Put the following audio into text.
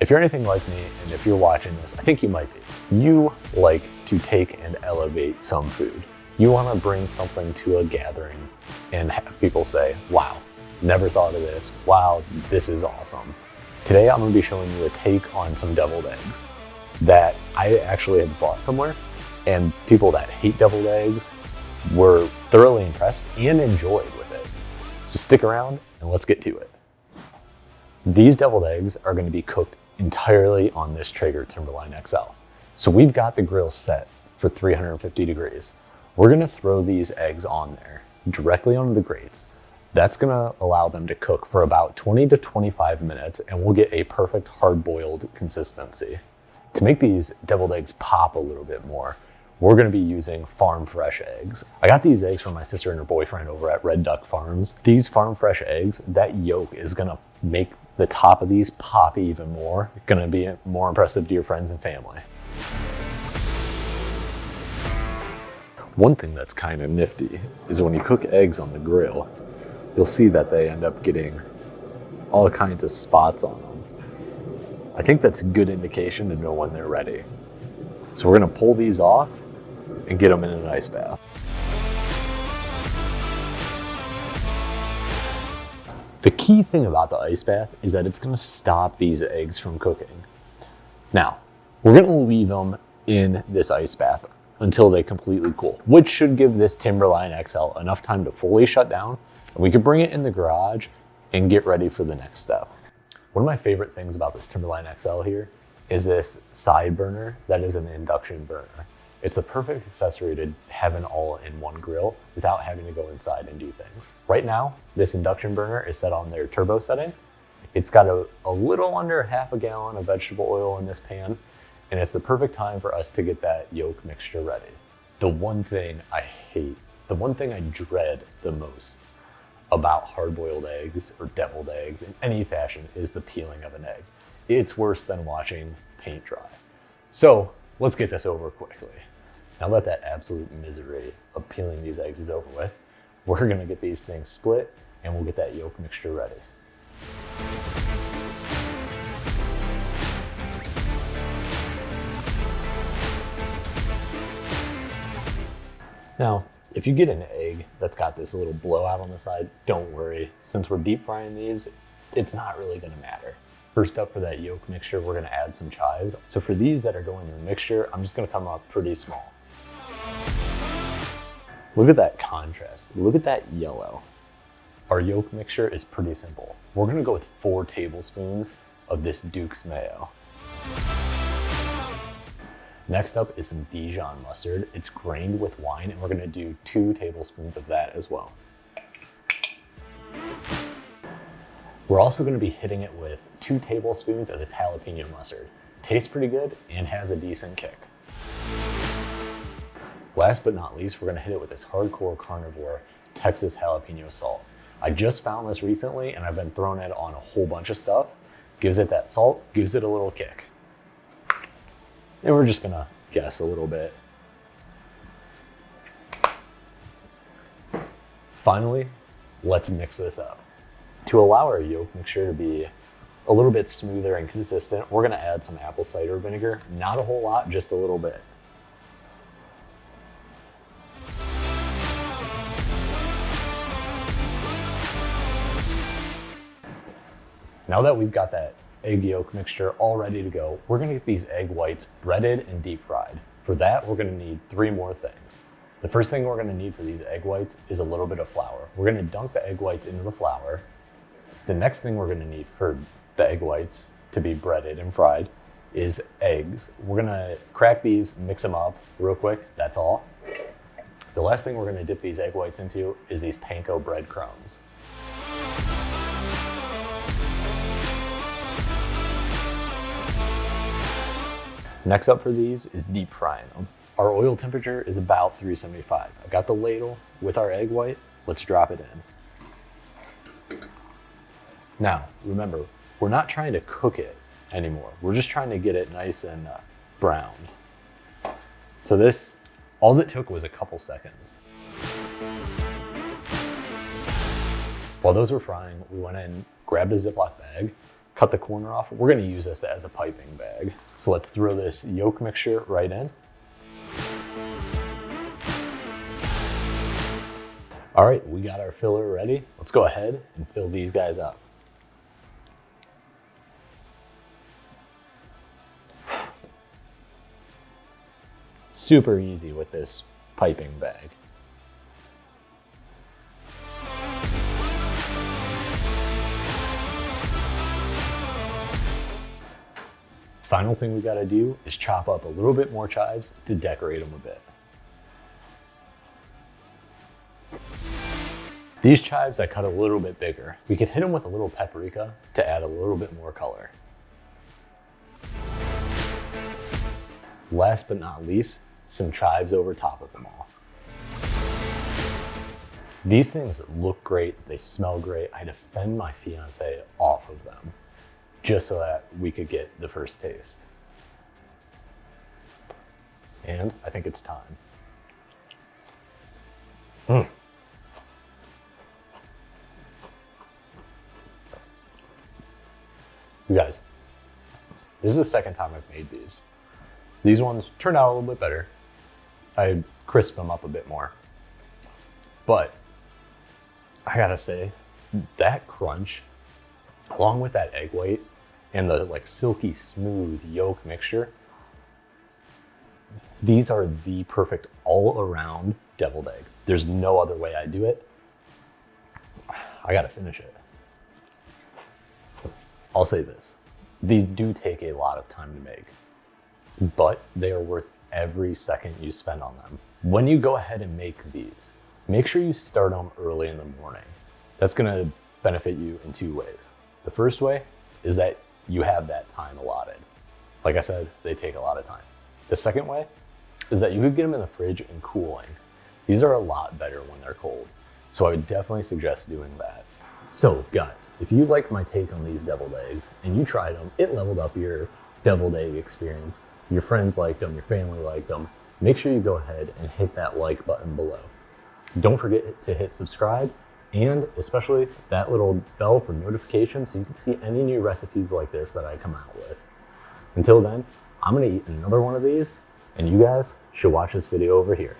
If you're anything like me, and if you're watching this, I think you might be, you like to take and elevate some food. You want to bring something to a gathering and have people say, wow, never thought of this. Wow, this is awesome. Today, I'm going to be showing you a take on some deviled eggs that I actually had bought somewhere, and people that hate deviled eggs were thoroughly impressed and enjoyed with it. So stick around and let's get to it. These deviled eggs are going to be cooked entirely on this Traeger Timberline XL. So we've got the grill set for 350 degrees. We're going to throw these eggs on there directly onto the grates. That's going to allow them to cook for about 20 to 25 minutes, and we'll get a perfect hard-boiled consistency. To make these deviled eggs pop a little bit more, we're going to be using farm fresh eggs. I got these eggs from my sister and her boyfriend over at Red Duck Farms. These farm fresh eggs, that yolk is going to make the top of these pop even more. It's going to be more impressive to your friends and family. One thing that's kind of nifty is when you cook eggs on the grill, you'll see that they end up getting all kinds of spots on them. I think that's a good indication to know when they're ready. So we're going to pull these off and get them in an ice bath. The key thing about the ice bath is that it's going to stop these eggs from cooking. Now, we're going to leave them in this ice bath until they completely cool, which should give this Timberline XL enough time to fully shut down, and we could bring it in the garage and get ready for the next step. One of my favorite things about this Timberline XL here is this side burner that is an induction burner. It's the perfect accessory to have an all-in-one grill without having to go inside and do things. Right now, this induction burner is set on their turbo setting. It's got a little under half a gallon of vegetable oil in this pan, and it's the perfect time for us to get that yolk mixture ready. The one thing I hate, the one thing I dread the most about hard-boiled eggs or deviled eggs in any fashion is the peeling of an egg. It's worse than watching paint dry. So let's get this over quickly. Now that that absolute misery of peeling these eggs is over with, we're gonna get these things split and we'll get that yolk mixture ready. Now, if you get an egg that's got this little blowout on the side, don't worry. Since we're deep frying these, it's not really gonna matter. First up for that yolk mixture, we're gonna add some chives. So for these that are going in the mixture, I'm just gonna come up pretty small. Look at that contrast, look at that yellow. Our yolk mixture is pretty simple. We're gonna go with 4 tablespoons of this Duke's Mayo. Next up is some Dijon mustard. It's grained with wine, and we're gonna do 2 tablespoons of that as well. We're also gonna be hitting it with 2 tablespoons of this jalapeno mustard. Tastes pretty good and has a decent kick. Last but not least, we're gonna hit it with this hardcore carnivore Texas jalapeno salt. I just found this recently and I've been throwing it on a whole bunch of stuff. Gives it that salt, gives it a little kick. And we're just gonna guess a little bit. Finally, let's mix this up. To allow our yolk mixture to be a little bit smoother and consistent, we're gonna add some apple cider vinegar. Not a whole lot, just a little bit. Now that we've got that egg yolk mixture all ready to go, we're gonna get these egg whites breaded and deep fried. For that, we're gonna need 3 more things. The first thing we're gonna need for these egg whites is a little bit of flour. We're gonna dunk the egg whites into the flour. The next thing we're gonna need for the egg whites to be breaded and fried is eggs. We're gonna crack these, mix them up real quick, that's all. The last thing we're gonna dip these egg whites into is these panko breadcrumbs. Next up for these is deep frying them. Our oil temperature is about 375. I've got the ladle with our egg white. Let's drop it in. Now, remember, we're not trying to cook it anymore. We're just trying to get it nice and browned. So this, all it took was a couple seconds. While those were frying, we went in, grabbed a Ziploc bag, cut the corner off. We're gonna use this as a piping bag. So let's throw this yolk mixture right in. All right, we got our filler ready. Let's go ahead and fill these guys up. Super easy with this piping bag. Final thing we gotta do is chop up a little bit more chives to decorate them a bit. These chives I cut a little bit bigger. We could hit them with a little paprika to add a little bit more color. Last but not least, some chives over top of them all. These things look great, they smell great. I had to fend my fiance off of them just so that we could get the first taste. And I think it's time. You guys, this is the second time I've made these. These ones turned out a little bit better. I crisped them up a bit more. But I gotta say, that crunch, along with that egg white and the like silky smooth yolk mixture, these are the perfect all around deviled egg. There's no other way I do it. I gotta finish it. I'll say this, these do take a lot of time to make, but they are worth every second you spend on them. When you go ahead and make these, make sure you start them early in the morning. That's gonna benefit you in two ways. The first way is that you have that time allotted. Like I said, they take a lot of time. The second way is that you could get them in the fridge and cooling. These are a lot better when they're cold. So I would definitely suggest doing that. So guys, if you liked my take on these deviled eggs and you tried them, it leveled up your deviled egg experience. Your friends liked them, your family liked them. Make sure you go ahead and hit that like button below. Don't forget to hit subscribe and especially that little bell for notifications so you can see any new recipes like this that I come out with. Until then, I'm gonna eat another one of these and you guys should watch this video over here.